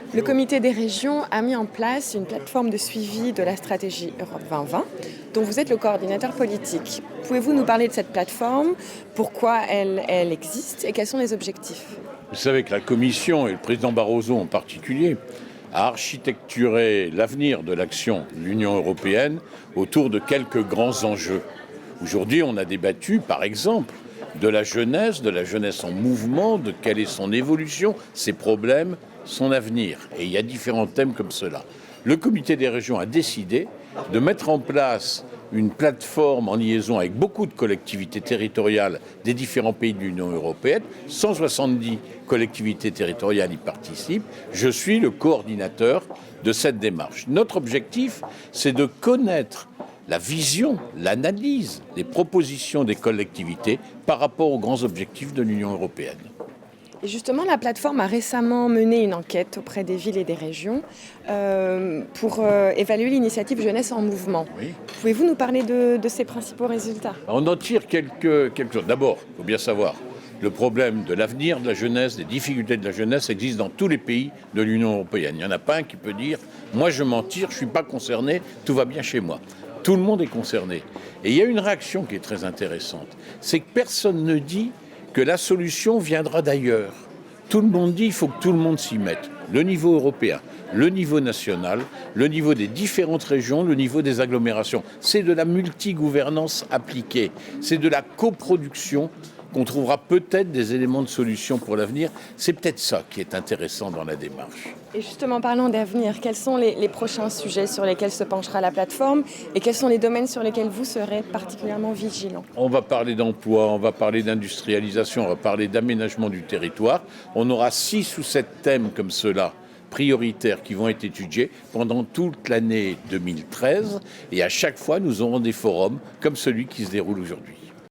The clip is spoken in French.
Le comité des régions a mis en place une plateforme de suivi de la stratégie Europe 2020, dont vous êtes le coordinateur politique. Pouvez-vous nous parler de cette plateforme, pourquoi elle existe et quels sont les objectifs ? Vous savez que la Commission, et le président Barroso en particulier, a architecturé l'avenir de l'action de l'Union européenne autour de quelques grands enjeux. Aujourd'hui, on a débattu, par exemple, de la jeunesse en mouvement, de quelle est son évolution, ses problèmes, son avenir. Et il y a différents thèmes comme cela. Le comité des régions a décidé de mettre en place une plateforme en liaison avec beaucoup de collectivités territoriales des différents pays de l'Union européenne. 170 collectivités territoriales y participent. Je suis le coordinateur de cette démarche. Notre objectif, c'est de connaître la vision, l'analyse, les propositions des collectivités par rapport aux grands objectifs de l'Union européenne. Et justement, la plateforme a récemment mené une enquête auprès des villes et des régions pour évaluer l'initiative Jeunesse en mouvement. Oui. Pouvez-vous nous parler de ces principaux résultats ? On en tire quelque chose. D'abord, il faut bien savoir, le problème de l'avenir de la jeunesse, des difficultés de la jeunesse existe dans tous les pays de l'Union européenne. Il n'y en a pas un qui peut dire « moi je m'en tire, je ne suis pas concerné, tout va bien chez moi ». Tout le monde est concerné. Et il y a une réaction qui est très intéressante. C'est que personne ne dit que la solution viendra d'ailleurs. Tout le monde dit qu'il faut que tout le monde s'y mette. Le niveau européen, le niveau national, le niveau des différentes régions, le niveau des agglomérations. C'est de la multigouvernance appliquée. C'est de la coproduction qu'on trouvera peut-être des éléments de solution pour l'avenir. C'est peut-être ça qui est intéressant dans la démarche. Et justement, parlant d'avenir, quels sont les prochains sujets sur lesquels se penchera la plateforme et quels sont les domaines sur lesquels vous serez particulièrement vigilant ? On va parler d'emploi, on va parler d'industrialisation, on va parler d'aménagement du territoire. On aura 6 ou 7 thèmes comme cela prioritaires qui vont être étudiés pendant toute l'année 2013. Et à chaque fois, nous aurons des forums comme celui qui se déroule aujourd'hui.